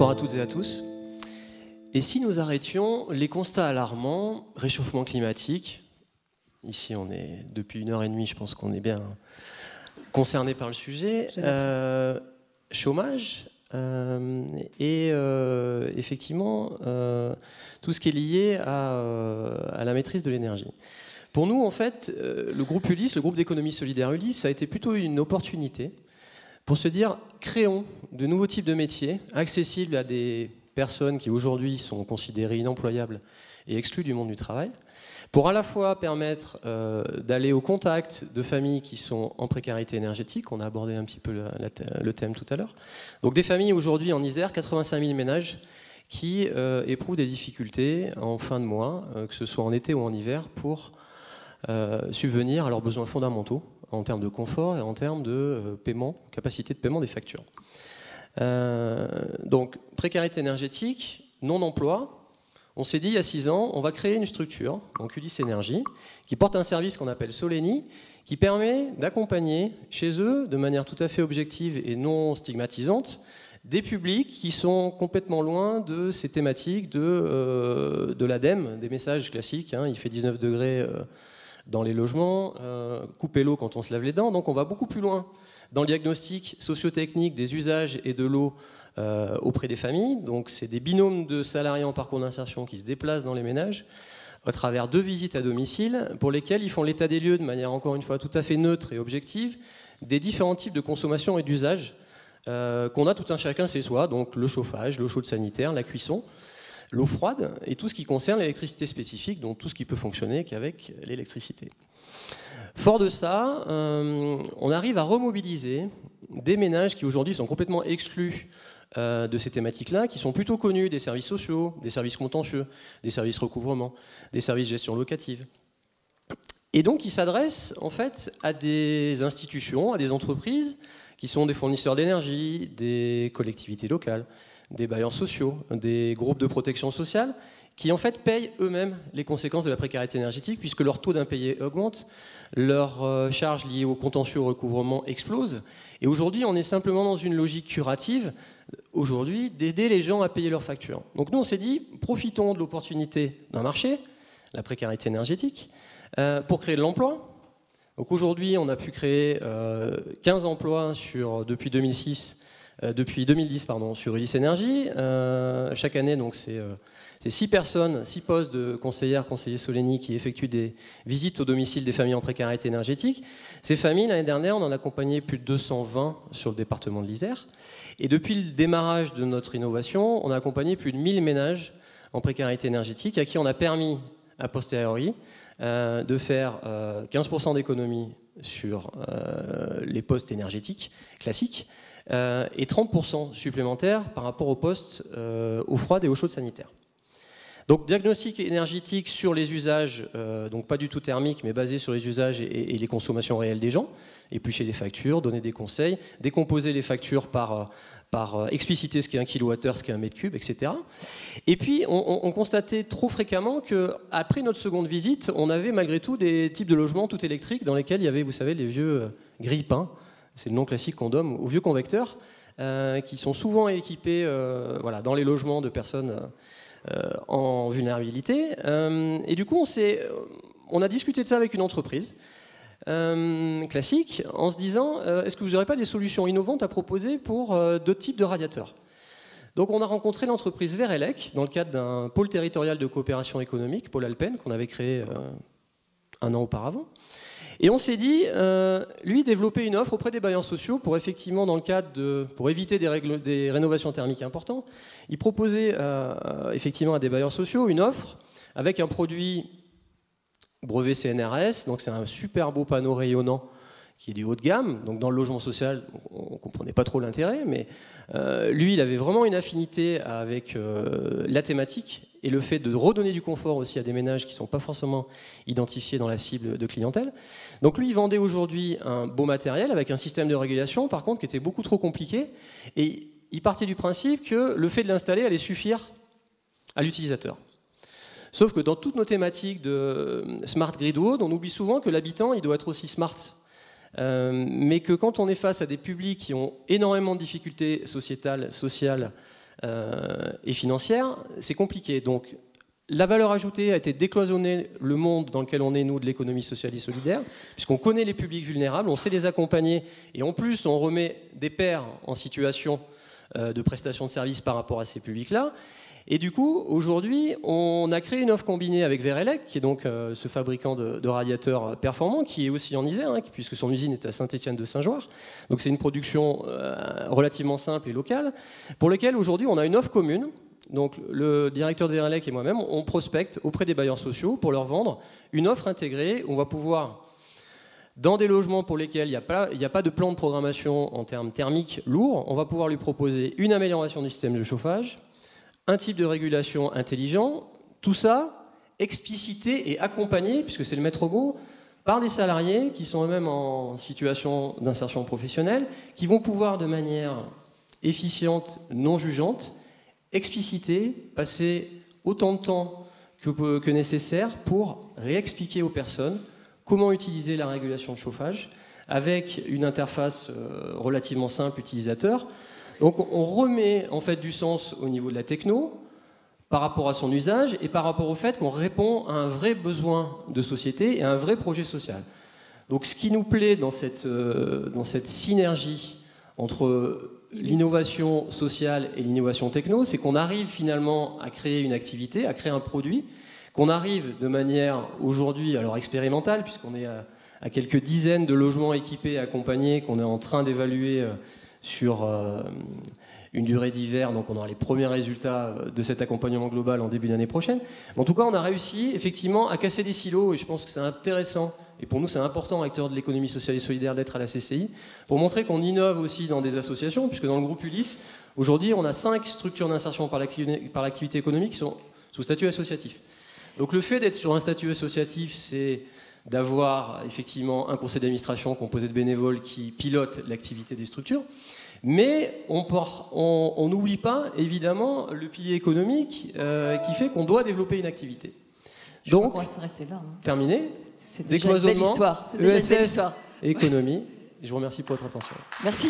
Bonsoir à toutes et à tous. Et si nous arrêtions les constats alarmants, réchauffement climatique, ici on est depuis 1h30, je pense qu'on est bien concerné par le sujet, chômage et effectivement tout ce qui est lié à la maîtrise de l'énergie. Pour nous, en fait, le groupe Ulysse, le groupe d'économie solidaire Ulysse, ça a été plutôt une opportunité pour se dire, créons de nouveaux types de métiers accessibles à des personnes qui aujourd'hui sont considérées inemployables et exclues du monde du travail, pour à la fois permettre d'aller au contact de familles qui sont en précarité énergétique, on a abordé un petit peu le thème tout à l'heure, donc des familles aujourd'hui en Isère, 85 000 ménages qui éprouvent des difficultés en fin de mois, que ce soit en été ou en hiver, pour subvenir à leurs besoins fondamentaux en termes de confort et en termes de paiement, capacité de paiement des factures. Donc, précarité énergétique, non-emploi. On s'est dit, il y a 6 ans, on va créer une structure, donc Ulysse Énergie, qui porte un service qu'on appelle Solénie, qui permet d'accompagner chez eux, de manière tout à fait objective et non stigmatisante, des publics qui sont complètement loin de ces thématiques de l'ADEME, des messages classiques, hein, il fait 19 degrés dans les logements, couper l'eau quand on se lave les dents, donc on va beaucoup plus loin dans le diagnostic socio-technique des usages et de l'eau auprès des familles. Donc c'est des binômes de salariés en parcours d'insertion qui se déplacent dans les ménages à travers 2 visites à domicile pour lesquelles ils font l'état des lieux de manière encore une fois tout à fait neutre et objective des différents types de consommation et d'usage qu'on a tout un chacun chez soi, donc le chauffage, l'eau chaude sanitaire, la cuisson, l'eau froide et tout ce qui concerne l'électricité spécifique, donc tout ce qui peut fonctionner qu'avec l'électricité. Fort de ça, on arrive à remobiliser des ménages qui aujourd'hui sont complètement exclus de ces thématiques-là, qui sont plutôt connus des services sociaux, des services contentieux, des services recouvrement, des services gestion locative. Et donc ils s'adressent en fait à des institutions, à des entreprises qui sont des fournisseurs d'énergie, des collectivités locales, des bailleurs sociaux, des groupes de protection sociale, qui en fait payent eux-mêmes les conséquences de la précarité énergétique, puisque leur taux d'impayé augmente, leurs charges liées au contentieux au recouvrement explosent. Et aujourd'hui, on est simplement dans une logique curative, aujourd'hui, d'aider les gens à payer leurs factures. Donc nous, on s'est dit, profitons de l'opportunité d'un marché, la précarité énergétique, pour créer de l'emploi. Donc aujourd'hui, on a pu créer 15 emplois depuis 2010 sur Ulysse Énergie. Chaque année, donc c'est 6 personnes, 6 postes de conseillères, conseillers Solénie qui effectuent des visites au domicile des familles en précarité énergétique. Ces familles, l'année dernière, on en a accompagné plus de 220 sur le département de l'Isère. Et depuis le démarrage de notre innovation, on a accompagné plus de 1000 ménages en précarité énergétique à qui on a permis, a posteriori, de faire 15% d'économie sur les postes énergétiques classiques et 30% supplémentaires par rapport aux postes eau froide et eau chaude sanitaire. Donc diagnostic énergétique sur les usages, donc pas du tout thermique, mais basé sur les usages et les consommations réelles des gens, éplucher les factures, donner des conseils, décomposer les factures par expliciter ce qu'est 1 kWh, ce qu'est 1 m3, etc. Et puis on constatait trop fréquemment qu'après notre seconde visite, on avait malgré tout des types de logements tout électriques dans lesquels il y avait, vous savez, les vieux grille-pains, c'est le nom classique qu'on donne aux vieux convecteurs, qui sont souvent équipés voilà, dans les logements de personnes en vulnérabilité. Et du coup, on a discuté de ça avec une entreprise classique en se disant est-ce que vous n'aurez pas des solutions innovantes à proposer pour d'autres types de radiateurs? Donc on a rencontré l'entreprise Verelec dans le cadre d'un pôle territorial de coopération économique, pôle Alpen, qu'on avait créé 1 an auparavant. Et on s'est dit, lui, développer une offre auprès des bailleurs sociaux pour effectivement, dans le cadre pour éviter des rénovations thermiques importantes, il proposait effectivement à des bailleurs sociaux une offre avec un produit brevet CNRS, donc c'est un super beau panneau rayonnant qui est du haut de gamme, donc dans le logement social, on ne comprenait pas trop l'intérêt, mais lui, il avait vraiment une affinité avec la thématique et le fait de redonner du confort aussi à des ménages qui ne sont pas forcément identifiés dans la cible de clientèle. Donc lui, il vendait aujourd'hui un beau matériel avec un système de régulation, par contre, qui était beaucoup trop compliqué, et il partait du principe que le fait de l'installer allait suffire à l'utilisateur. Sauf que dans toutes nos thématiques de smart grid ou autre, on oublie souvent que l'habitant, il doit être aussi smart. Mais que quand on est face à des publics qui ont énormément de difficultés sociétales, et financière, c'est compliqué. Donc, la valeur ajoutée a été décloisonner le monde dans lequel on est, nous, de l'économie sociale et solidaire, puisqu'on connaît les publics vulnérables, on sait les accompagner, et en plus, on remet des pairs en situation de prestation de services par rapport à ces publics-là. Et du coup, aujourd'hui, on a créé une offre combinée avec Verelec, qui est donc ce fabricant de radiateurs performants, qui est aussi en Isère, hein, puisque son usine est à Saint-Étienne-de-Saint-Joire. Donc c'est une production relativement simple et locale, pour laquelle aujourd'hui on a une offre commune. Donc le directeur de Verelec et moi-même, on prospecte auprès des bailleurs sociaux pour leur vendre une offre intégrée où on va pouvoir, dans des logements pour lesquels il n'y a pas de plan de programmation en termes thermiques lourds, on va pouvoir lui proposer une amélioration du système de chauffage, un type de régulation intelligent, tout ça explicité et accompagné, puisque c'est le maître mot, par des salariés qui sont eux-mêmes en situation d'insertion professionnelle, qui vont pouvoir de manière efficiente, non jugeante, expliciter, passer autant de temps que nécessaire pour réexpliquer aux personnes comment utiliser la régulation de chauffage avec une interface relativement simple utilisateur. Donc on remet en fait du sens au niveau de la techno par rapport à son usage et par rapport au fait qu'on répond à un vrai besoin de société et à un vrai projet social. Donc ce qui nous plaît dans cette synergie entre l'innovation sociale et l'innovation techno, c'est qu'on arrive finalement à créer une activité, à créer un produit, qu'on arrive de manière aujourd'hui, alors expérimentale, puisqu'on est à quelques dizaines de logements équipés et accompagnés, qu'on est en train d'évaluer sur une durée d'hiver, donc on aura les premiers résultats de cet accompagnement global en début d'année prochaine. Mais en tout cas, on a réussi effectivement à casser des silos, et je pense que c'est intéressant, et pour nous c'est important, acteurs de l'économie sociale et solidaire, d'être à la CCI, pour montrer qu'on innove aussi dans des associations, puisque dans le groupe Ulysse, aujourd'hui on a 5 structures d'insertion par l'activité économique qui sont sous statut associatif. Donc le fait d'être sur un statut associatif, c'est d'avoir effectivement un conseil d'administration composé de bénévoles qui pilotent l'activité des structures. Mais on n'oublie pas, évidemment, le pilier économique qui fait qu'on doit développer une activité. Donc, on va s'arrêter là. Hein. Terminé. C'est déjà une belle histoire. ESS, économie. Je vous remercie pour votre attention. Merci.